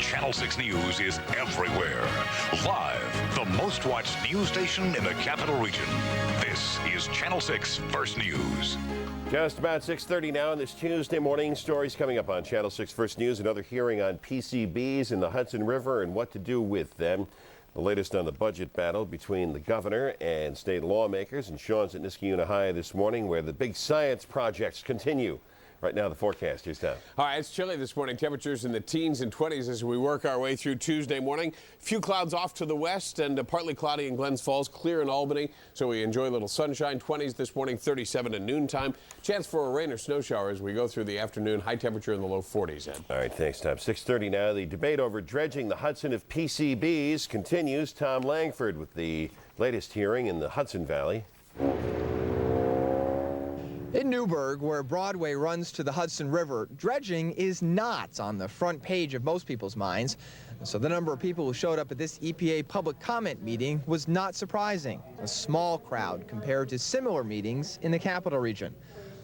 Channel 6 News is everywhere. Live, the most watched news station in the capital region. This is Channel 6 First News. Just about 6:30 now on this Tuesday morning. Stories coming up on Channel 6 First News. Another hearing on PCBs in the Hudson River and what to do with them. The latest on the budget battle between the governor and state lawmakers. And Shawn's at Niskayuna High this morning, where the big science projects continue. Right now, the forecast. Here's Tom. All right, it's chilly this morning. Temperatures in the teens and 20s as we work our way through Tuesday morning. Few clouds off to the west and partly cloudy in Glens Falls, clear in Albany. So we enjoy a little sunshine. 20s this morning, 37 at noontime. Chance for a rain or snow shower as we go through the afternoon. High temperature in the low 40s, Ed. All right, thanks, Tom. 6:30 now. The debate over dredging the Hudson of PCBs continues. Tom Langford with the latest hearing in the Hudson Valley. In Newburgh, where Broadway runs to the Hudson River, dredging is not on the front page of most people's minds. So the number of people who showed up at this EPA public comment meeting was not surprising. A small crowd compared to similar meetings in the capital region.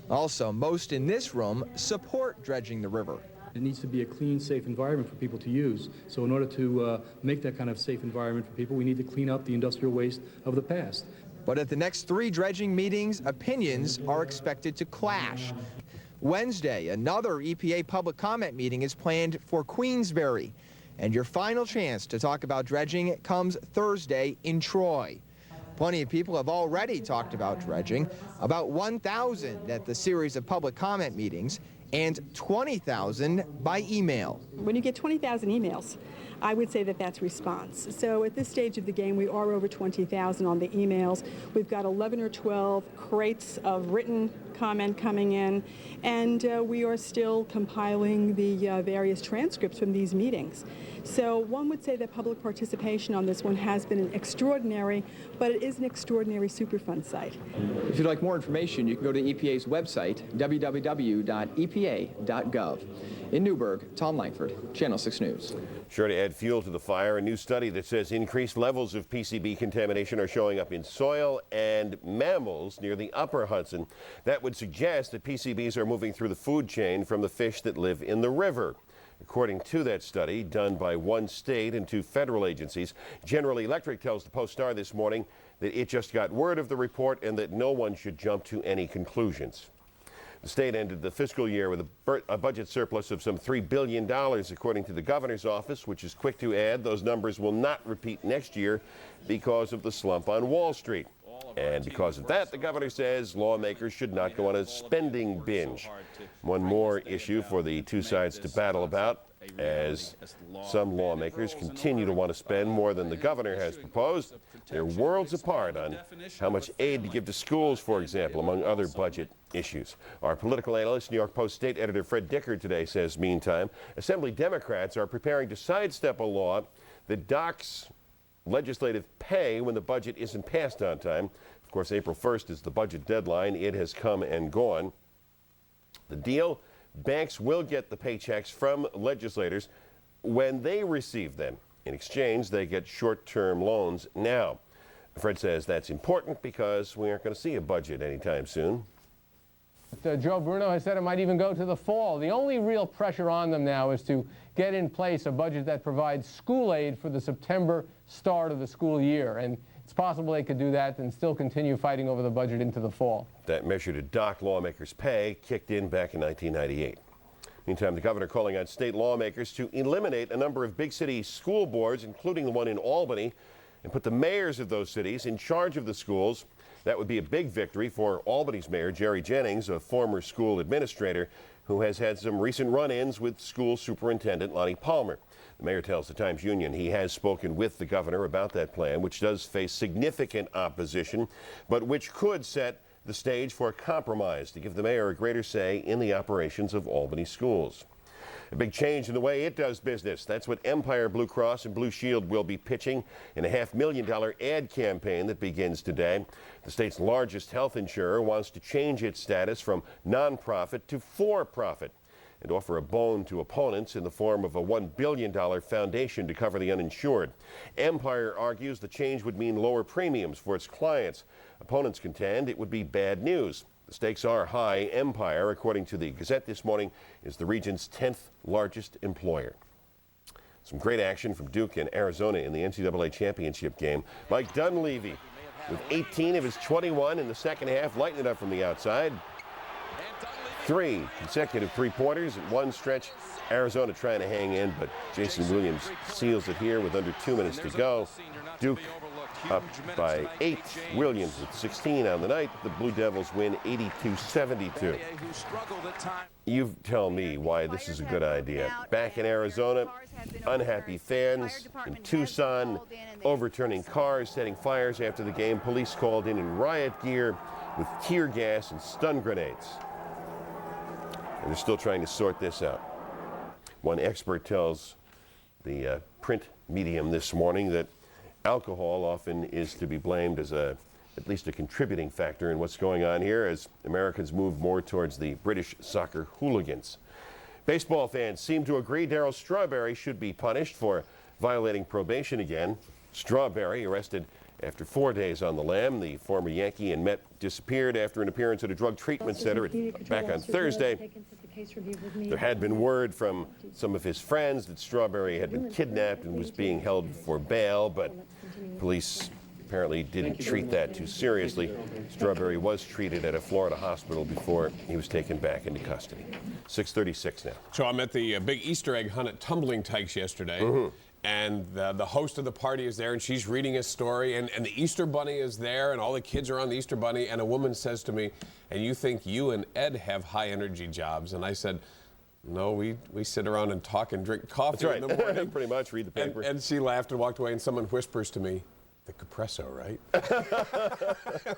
Also, most in this room support dredging the river. It needs to be a clean, safe environment for people to use. So in order to make that kind of safe environment for people, we need to clean up the industrial waste of the past. But at the next 3 dredging meetings, opinions are expected to clash. Wednesday, another EPA public comment meeting is planned for Queensbury. And your final chance to talk about dredging comes Thursday in Troy. Plenty of people have already talked about dredging, about 1,000 at the series of public comment meetings, and 20,000 by email. When you get 20,000 emails, I would say that that's response. So at this stage of the game, we are over 20,000 on the emails. We've got 11 or 12 crates of written comment coming in, and we are still compiling the various transcripts from these meetings. So one would say that public participation on this one has been extraordinary, but it is an extraordinary Superfund site. If you'd like more information, you can go to EPA's website, www.epa.gov. In Newburgh, Tom Langford, Channel 6 News. Sure to add fuel to the fire. A new study that says increased levels of PCB contamination are showing up in soil and mammals near the upper Hudson. That would suggest that PCBs are moving through the food chain from the fish that live in the river. According to that study, done by one state and 2 federal agencies, General Electric tells the Post-Star this morning that it just got word of the report and that no one should jump to any conclusions. The state ended the fiscal year with a budget surplus of some $3 billion, according to the governor's office, which is quick to add those numbers will not repeat next year because of the slump on Wall Street. And because of that, the governor says lawmakers should not go on a spending binge. One more issue for the two sides to battle about, as some lawmakers continue to want to spend more than the governor has proposed. They're worlds apart on how much aid to give to schools, for example, among other budget issues. Our political analyst, New York Post State editor Fred Dicker today says, meantime, Assembly Democrats are preparing to sidestep a law that docks legislative pay when the budget isn't passed on time. Of course, April 1st is the budget deadline. It has come and gone. The deal, banks will get the paychecks from legislators when they receive them. In exchange, they get short-term loans now. Fred says that's important because we aren't going to see a budget anytime soon. Joe Bruno has said it might even go to the fall. The only real pressure on them now is to get in place a budget that provides school aid for the September start of the school year. And it's possible they could do that and still continue fighting over the budget into the fall. That measure to dock lawmakers' pay kicked in back in 1998. Meantime, the governor calling on state lawmakers to eliminate a number of big city school boards, including the one in Albany, and put the mayors of those cities in charge of the schools. That would be a big victory for Albany's mayor, Jerry Jennings, a former school administrator who has had some recent run-ins with school superintendent Lonnie Palmer. The mayor tells the Times-Union he has spoken with the governor about that plan, which does face significant opposition, but which could set the stage for a compromise to give the mayor a greater say in the operations of Albany schools. A big change in the way it does business. That's what Empire Blue Cross and Blue Shield will be pitching in a $500,000 ad campaign that begins today. The state's largest health insurer wants to change its status from nonprofit to for-profit and offer a bone to opponents in the form of a $1 billion foundation to cover the uninsured. Empire argues the change would mean lower premiums for its clients. Opponents contend it would be bad news. The stakes are high. Empire, according to the Gazette this morning, is the region's 10th largest employer. Some great action from Duke and Arizona in the NCAA championship game. Mike Dunleavy with 18 of his 21 in the second half, lighting it up from the outside. 3 consecutive three-pointers at one stretch. Arizona trying to hang in, but Jason Williams seals it here with under 2 minutes to go. Duke up by 8. Williams with 16 on the night. The Blue Devils win 82-72. You tell me why this is a good idea. Back in Arizona, unhappy fans in Tucson, overturning cars, setting fires after the game. Police called in riot gear with tear gas and stun grenades. And they're still trying to sort this out. One expert tells the print medium this morning that alcohol often is to be blamed as at least a contributing factor in what's going on here as Americans move more towards the British soccer hooligans. Baseball fans seem to agree Darryl Strawberry should be punished for violating probation again. Strawberry arrested after 4 days on the lam. The former Yankee and Met disappeared after an appearance at a drug treatment center back on Thursday. There had been word from some of his friends that Strawberry had been kidnapped and was being held for bail, but police apparently didn't treat that too seriously. Strawberry was treated at a Florida hospital before he was taken back into custody. 6:36 now. So I'm at the big Easter egg hunt at Tumbling Tykes yesterday. And the host of the party is there, and she's reading a story, and the Easter Bunny is there, and all the kids are on the Easter Bunny, and a woman says to me, "And you think you and Ed have high-energy jobs?" And I said, "No, we sit around and talk and drink coffee in the morning." Pretty much, read the paper. And she laughed and walked away, and someone whispers to me, "The Capresso, right?"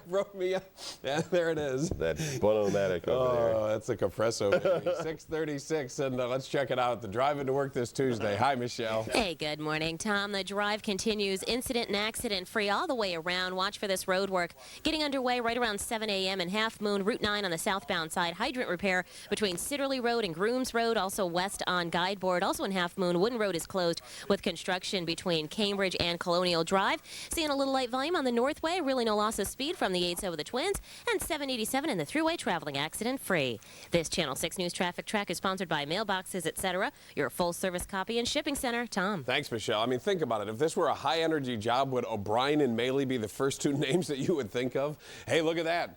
Wrote me up. Yeah, there it is. That Bonomatic over there. Oh, that's a Capresso, baby. 6:36, and let's check it out. The drive into work this Tuesday. Hi, Michelle. Hey, good morning, Tom. The drive continues incident and accident-free all the way around. Watch for this road work getting underway right around 7 a.m. in Half Moon, Route 9 on the southbound side. Hydrant repair between Sitterley Road and Grooms Road, also west on Guide Board. Also in Half Moon, Wooden Road is closed with construction between Cambridge and Colonial Drive. Seeing a little light volume on the Northway, really no loss of speed from the 80 with the Twins, and 787 in the Thruway, traveling accident-free. This Channel 6 News Traffic Track is sponsored by Mailboxes, etc., your full-service copy and shipping center. Tom. Thanks, Michelle. I mean, think about it. If this were a high-energy job, would O'Brien and Mailey be the first two names that you would think of? Hey, look at that.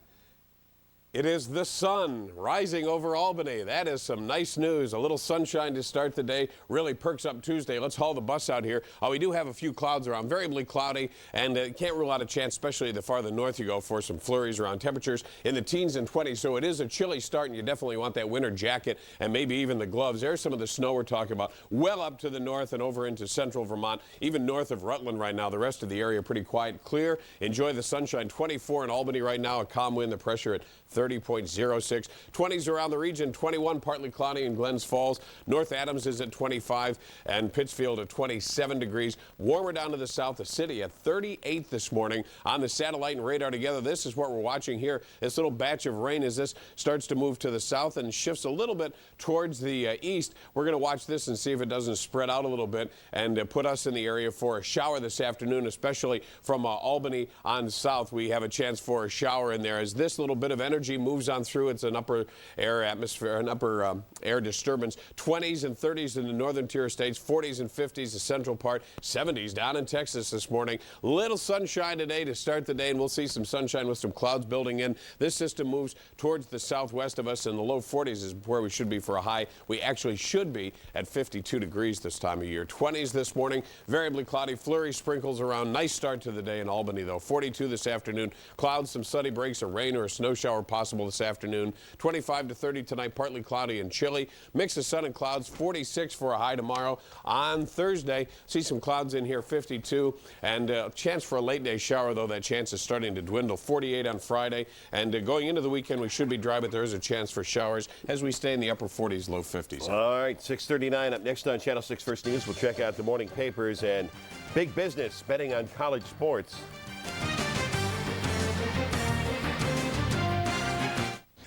It is the sun rising over Albany. That is some nice news. A little sunshine to start the day. Really perks up Tuesday. Let's haul the bus out here. We do have a few clouds around, variably cloudy, and can't rule out a chance, especially the farther north you go, for some flurries around. Temperatures in the teens and 20s, so it is a chilly start, and you definitely want that winter jacket and maybe even the gloves. There's some of the snow we're talking about, well up to the north and over into central Vermont, even north of Rutland right now. The rest of the area pretty quiet, clear. Enjoy the sunshine. 24 in Albany right now, a calm wind, the pressure at 30.06. 20s around the region, 21 partly cloudy in Glens Falls. North Adams is at 25 and Pittsfield at 27 degrees. Warmer down to the south, the city at 38 this morning. On the satellite and radar together, this is what we're watching here. This little batch of rain as this starts to move to the south and shifts a little bit towards the east. We're going to watch this and see if it doesn't spread out a little bit and put us in the area for a shower this afternoon, especially from Albany on south. We have a chance for a shower in there as this little bit of energy moves on through. It's an upper air atmosphere, an upper air disturbance. 20s and 30s in the northern tier states, 40s and 50s the central part, 70s down in Texas this morning. Little sunshine today to start the day, and we'll see some sunshine with some clouds building in. This system moves towards the southwest of us, and the low 40s is where we should be for a high. We actually should be at 52 degrees this time of year. 20s this morning, variably cloudy, flurry sprinkles around. Nice start to the day in Albany, though. 42 this afternoon. Clouds, some sunny breaks, a rain or a snow shower possible this afternoon. 25 to 30 tonight, partly cloudy and chilly. Mix of sun and clouds, 46 for a high tomorrow. On Thursday, see some clouds in here, 52, and a chance for a late day shower, though that chance is starting to dwindle. 48 on Friday, and going into the weekend, we should be dry, but there is a chance for showers as we stay in the upper 40s, low 50s. All right, 6:39 up next on Channel 6 First News. We'll check out the morning papers and big business betting on college sports.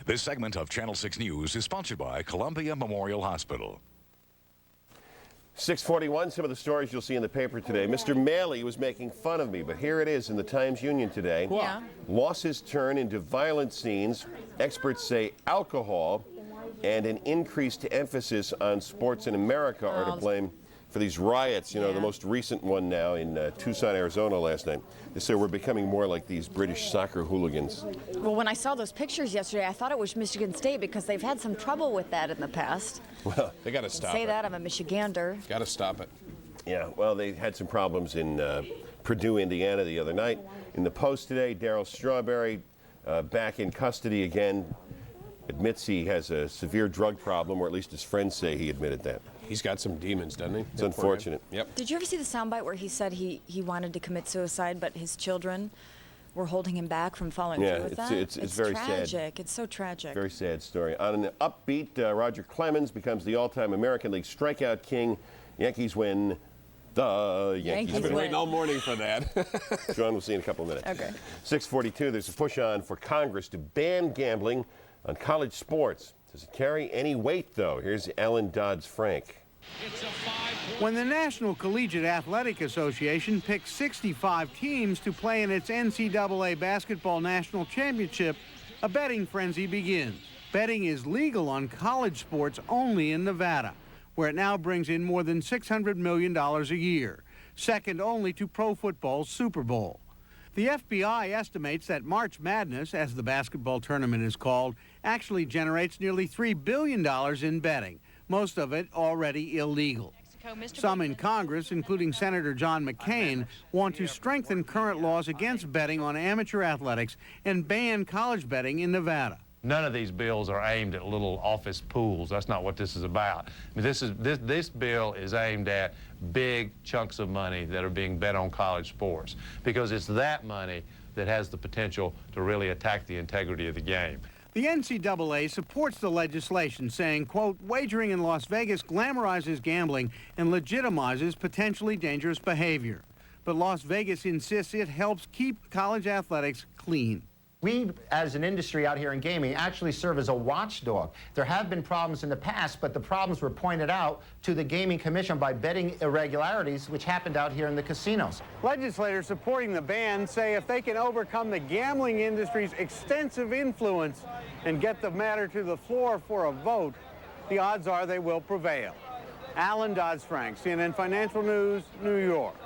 This segment of Channel 6 News is sponsored by Columbia Memorial Hospital. 6:41, some of the stories you'll see in the paper today. Mr. Mailey was making fun of me, but here it is in the Times-Union today. Yeah. Losses turn into violent scenes. Experts say alcohol and an increased emphasis on sports in America are to blame for these riots. You know, the most recent one now in Tucson, Arizona last night. They say we're becoming more like these British soccer hooligans. Well, when I saw those pictures yesterday, I thought it was Michigan State because they've had some trouble with that in the past. Well, they got to stop Say it. that, I'm a Michigander. Got to stop it. Yeah, well, they had some problems in Purdue, Indiana the other night. In the Post today, Darryl Strawberry back in custody again. Admits he has a severe drug problem, or at least his friends say he admitted that. He's got some demons, doesn't he? It's unfortunate. Yep. Did you ever see the soundbite where he said he wanted to commit suicide, but his children were holding him back from following through with that? It's very tragic. sad. It's so tragic. Very sad story. On an upbeat, Roger Clemens becomes the all-time American League strikeout king. Yankees win. The Yankees I've been win. waiting all morning for that. Sean, we'll see in a couple of minutes. Okay. 6:42, there's a push on for Congress to ban gambling on college sports. Does it carry any weight, though? Here's Dodds Frank. When the National Collegiate Athletic Association picked 65 teams to play in its NCAA Basketball National Championship, a betting frenzy begins. Betting is legal on college sports only in Nevada, where it now brings in more than $600 million a year, second only to pro football's Super Bowl. The FBI estimates that March Madness, as the basketball tournament is called, actually generates nearly $3 billion in betting, most of it already illegal. Some in Congress, including Senator John McCain, want to strengthen current laws against betting on amateur athletics and ban college betting in Nevada. None of these bills are aimed at little office pools. That's not what this is about. I mean, this bill is aimed at big chunks of money that are being bet on college sports, because it's that money that has the potential to really attack the integrity of the game. The NCAA supports the legislation, saying, quote, wagering in Las Vegas glamorizes gambling and legitimizes potentially dangerous behavior. But Las Vegas insists it helps keep college athletics clean. We, as an industry out here in gaming, actually serve as a watchdog. There have been problems in the past, but the problems were pointed out to the Gaming Commission by betting irregularities, which happened out here in the casinos. Legislators supporting the ban say if they can overcome the gambling industry's extensive influence and get the matter to the floor for a vote, the odds are they will prevail. Dodds Frank, CNN Financial News, New York.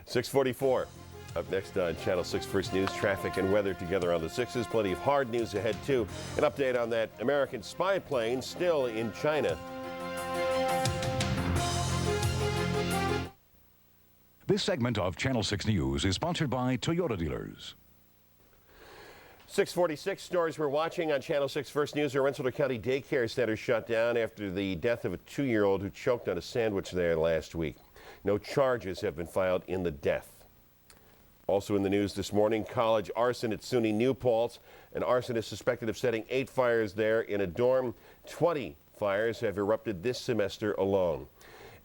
6:44. Up next on Channel 6 First News, traffic and weather together on the 6s. Plenty of hard news ahead, too. An update on that American spy plane still in China. This segment of Channel 6 News is sponsored by Toyota dealers. 6:46, stories we're watching on Channel 6 First News. A Rensselaer County daycare center shut down after the death of a 2-year-old who choked on a sandwich there last week. No charges have been filed in the death. Also in the news this morning, college arson at SUNY New Paltz. An arsonist suspected of setting 8 fires there in a dorm. 20 fires have erupted this semester alone.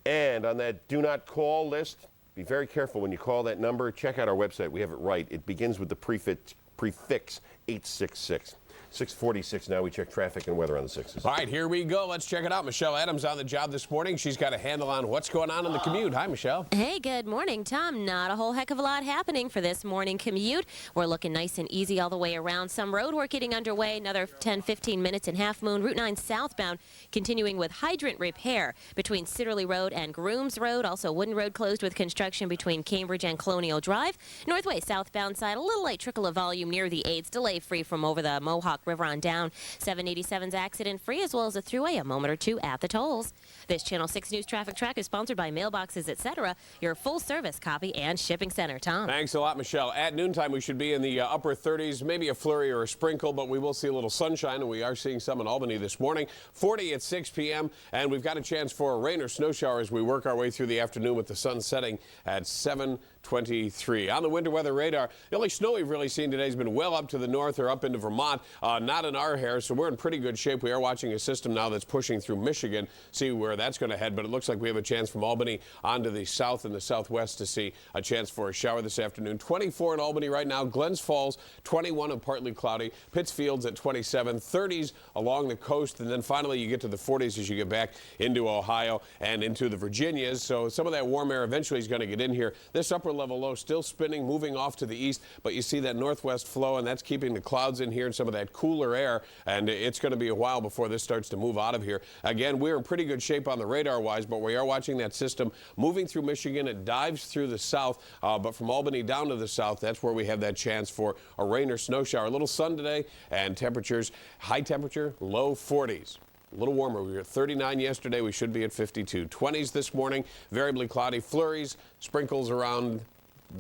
And on that do not call list, be very careful when you call that number. Check out our website. We have it right. It begins with the prefix 866. 6:46 now. We check traffic and weather on the 6s. All right, here we go. Let's check it out. Michelle Adams on the job this morning. She's got a handle on what's going on in the commute. Hi, Michelle. Hey, good morning, Tom. Not a whole heck of a lot happening for this morning commute. We're looking nice and easy all the way around. Some road work getting underway. Another 10-15 minutes in Half Moon. Route 9 southbound continuing with hydrant repair between Sitterly Road and Grooms Road. Also, Wooden Road closed with construction between Cambridge and Colonial Drive. Northway southbound side, a little light trickle of volume near the aids. Delay free from over the Mohawk River on down. 787's accident-free, as well as a throughway a moment or two at the tolls. This Channel 6 News Traffic Track is sponsored by Mailboxes, etc., your full-service copy and shipping center. Tom. Thanks a lot, Michelle. At noontime, we should be in the upper 30s, maybe a flurry or a sprinkle, but we will see a little sunshine, and we are seeing some in Albany this morning. 40 at 6 p.m., and we've got a chance for a rain or snow shower as we work our way through the afternoon with the sun setting at 7:23. On the winter weather radar, the only snow we've really seen today has been well up to the north or up into Vermont, not in our hair, so we're in pretty good shape. We are watching a system now that's pushing through Michigan, see where that's going to head, but it looks like we have a chance from Albany onto the south and the southwest to see a chance for a shower this afternoon. 24 in Albany right now, Glens Falls 21 and partly cloudy, Pittsfield's at 27, 30s along the coast, and then finally you get to the 40s as you get back into Ohio and into the Virginias, so some of that warm air eventually is going to get in here. This upper level low still spinning, moving off to the east, but you see that northwest flow, and that's keeping the clouds in here and some of that cooler air, and it's going to be a while before this starts to move out of here. Again, we're in pretty good shape on the radar-wise, but we are watching that system moving through Michigan. It dives through the south, but from Albany down to the south, that's where we have that chance for a rain or snow shower. A little sun today, and temperatures, high temperature, low 40s. A little warmer. We were at 39 yesterday. We should be at 52. 20s this morning, variably cloudy, flurries, sprinkles around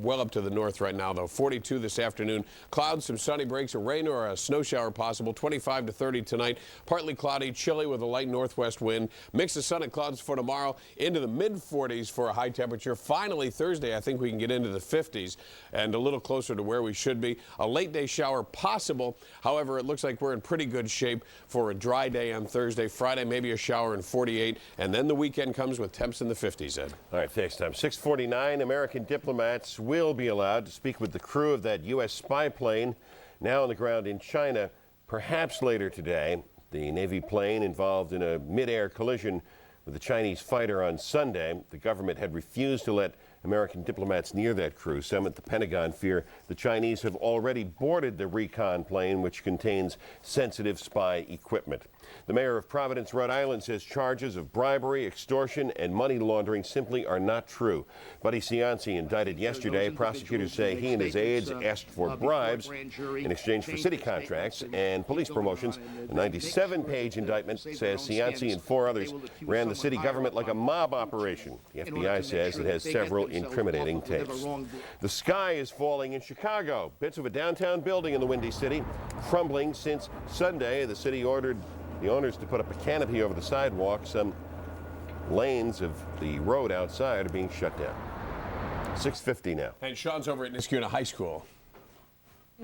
well up to the north right now, though. 42 this afternoon. Clouds, some sunny breaks, a rain or a snow shower possible. 25 to 30 tonight. Partly cloudy, chilly with a light northwest wind. Mix of sun and clouds for tomorrow. Into the mid-40s for a high temperature. Finally, Thursday, I think we can get into the 50s and a little closer to where we should be. A late day shower possible. However, it looks like we're in pretty good shape for a dry day on Thursday. Friday, maybe a shower in 48. And then the weekend comes with temps in the 50s, Ed. All right, thanks, Tom. 6:49, American diplomats will be allowed to speak with the crew of that U.S. spy plane now on the ground in China, perhaps later today. The Navy plane involved in a mid-air collision with a Chinese fighter on Sunday. The government had refused to let American diplomats near that crew. Some at the Pentagon fear the Chinese have already boarded the recon plane, which contains sensitive spy equipment. The mayor of Providence, Rhode Island, says charges of bribery, extortion, and money laundering simply are not true. Buddy Cianci indicted yesterday. Prosecutors say he and his aides asked for bribes in exchange for city contracts and police promotions. A 97-page indictment says Cianci and 4 others ran the city government like a mob operation. The FBI says it has several incriminating tapes. The sky is falling in Chicago. Bits of a downtown building in the Windy City crumbling since Sunday. The city ordered the owners to put up a canopy over the sidewalk. Some lanes of the road outside are being shut down. 6:50 now. And Shawn's over at Niskayuna High School.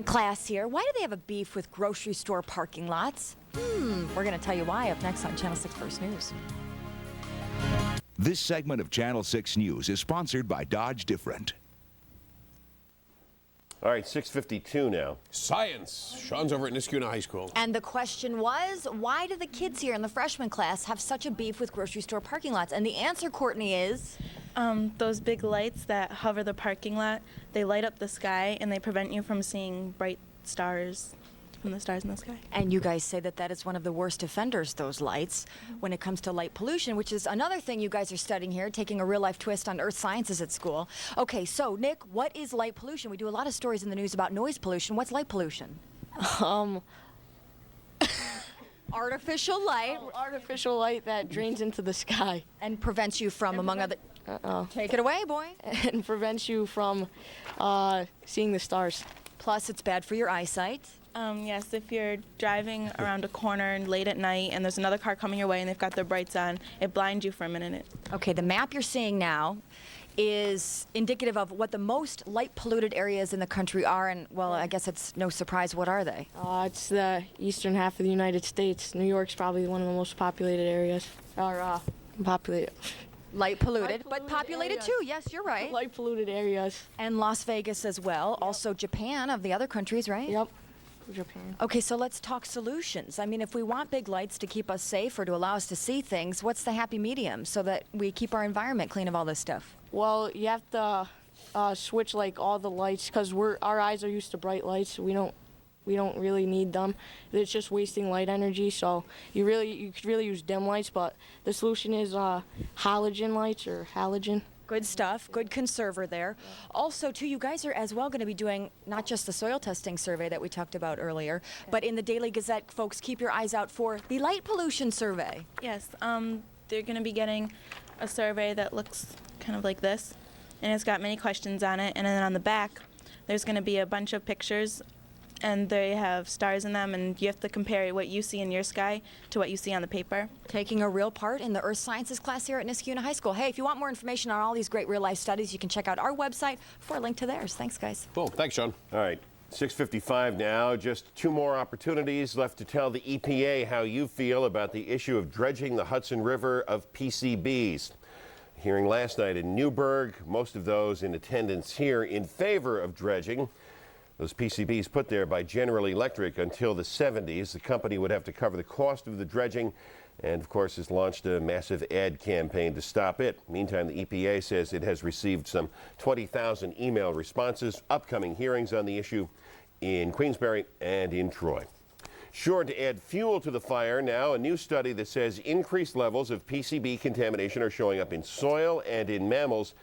Class here. Why do they have a beef with grocery store parking lots? We're going to tell you why up next on Channel 6 First News. This segment of Channel 6 News is sponsored by Dodge Different. All right, 6:52 now. Science. Shawn's over at Niskayuna High School. And the question was, why do the kids here in the freshman class have such a beef with grocery store parking lots? And the answer, Courtney, is... those big lights that hover the parking lot, they light up the sky and they prevent you from seeing bright stars from the stars in the sky. And you guys say that that is one of the worst offenders, those lights, when it comes to light pollution, which is another thing you guys are studying here, taking a real-life twist on earth sciences at school. Okay, so, Nick, what is light pollution? We do a lot of stories in the news about noise pollution. What's light pollution? Artificial light. Artificial light that drains into the sky. And prevents you from, among other... Take it away, boy. And prevents you from seeing the stars. Plus, it's bad for your eyesight. Yes, if you're driving around a corner late at night and there's another car coming your way and they've got their brights on, it blinds you for a minute. Okay, the map you're seeing now is indicative of what the most light polluted areas in the country are, and, well, I guess it's no surprise. What are they? It's the eastern half of the United States. New York's probably one of the most populated areas. Populated. Light polluted, but populated areas. too. Yes, you're right. Light polluted areas. And Las Vegas as well. Yep. Also Japan, of the other countries, right? Yep. Japan. Okay, so let's talk solutions. I mean, if we want big lights to keep us safe or to allow us to see things, what's the happy medium so that we keep our environment clean of all this stuff? Well, you have to switch like all the lights because our eyes are used to bright lights. We don't really need them. It's just wasting light energy. So you could really use dim lights, but the solution is halogen lights or halogen. Good stuff. Good conserver there. Yeah. Also, too, you guys are as well going to be doing not just the soil testing survey that we talked about earlier, but in the Daily Gazette, folks, keep your eyes out for the light pollution survey. Yes, they're going to be getting a survey that looks kind of like this, and it's got many questions on it, and then on the back, there's going to be a bunch of pictures, and they have stars in them, and you have to compare what you see in your sky to what you see on the paper. Taking a real part in the earth sciences class here at Niskayuna High School. Hey, if you want more information on all these great real-life studies, you can check out our website for a link to theirs. Thanks, guys. Cool. Thanks, Shawn. All right. 6:55 now. Just 2 more opportunities left to tell the EPA how you feel about the issue of dredging the Hudson River of PCBs. Hearing last night in Newburgh, most of those in attendance here in favor of dredging. Those PCBs put there by General Electric until the 70s. The company would have to cover the cost of the dredging and, of course, has launched a massive ad campaign to stop it. Meantime, the EPA says it has received some 20,000 email responses. Upcoming hearings on the issue in Queensbury and in Troy. Sure to add fuel to the fire now, a new study that says increased levels of PCB contamination are showing up in soil and in mammals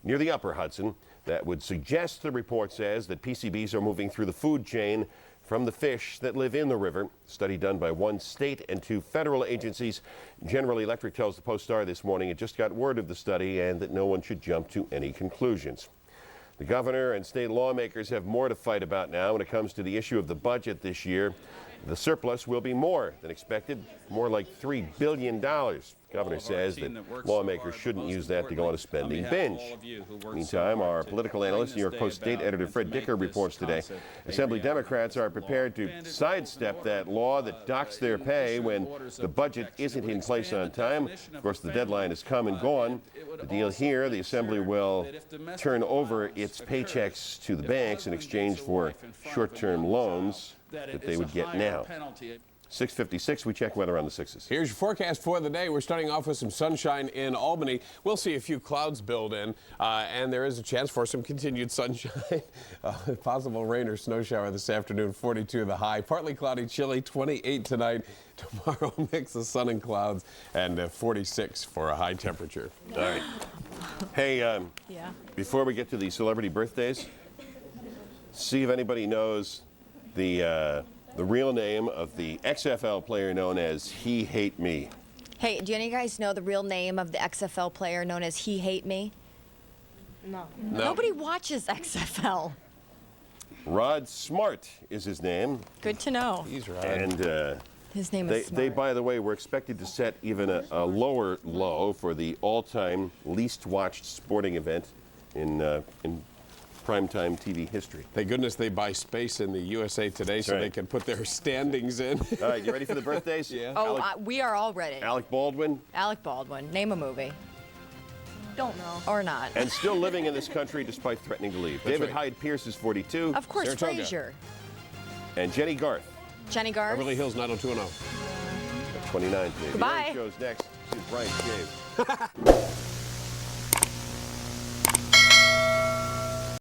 near the upper Hudson. That would suggest, the report says, that PCBs are moving through the food chain from the fish that live in the river. Study done by one state and 2 federal agencies. General Electric tells the Post-Star this morning it just got word of the study and that no one should jump to any conclusions. The governor and state lawmakers have more to fight about now when it comes to the issue of the budget this year. The surplus will be more than expected, more like $3 billion. The governor says that lawmakers shouldn't use that to go on a spending binge. Meantime, our political analyst, New York Post state editor Fred Dicker reports today Assembly Democrats are prepared to sidestep that law that docks their pay when the budget isn't in place on time. Of course, the deadline has come and gone. The deal here, the Assembly will turn over its paychecks to the banks in exchange for short-term loans that they would get now. 6:56, we check weather on the 6s. Here's your forecast for the day. We're starting off with some sunshine in Albany. We'll see a few clouds build in, and there is a chance for some continued sunshine. Possible rain or snow shower this afternoon, 42 the high. Partly cloudy, chilly, 28 tonight. Tomorrow, mix of sun and clouds, and 46 for a high temperature. All right. Hey, before we get to the celebrity birthdays, see if anybody knows the real name of the XFL player known as He Hate Me. Hey, do any of you guys know the real name of the XFL player known as He Hate Me? No. Nobody watches XFL. Rod Smart is his name. Good to know. He's right. And his name is they, Smart. by the way, were expected to set even a lower low for the all-time least watched sporting event in primetime TV history. Thank goodness they buy space in the USA Today so they can put their standings in. All right, you ready for the birthdays? Yeah. Oh, we are all ready. Alec Baldwin. Alec Baldwin. Name a movie. Don't know. Or not. And still living in this country despite threatening to leave. David Hyde Pierce is 42. Of course, Saratoga. Frasier. And Jenny Garth. Jenny Garth. Beverly Hills 90210. 29. Goodbye. The shows next. This is Brian Shave.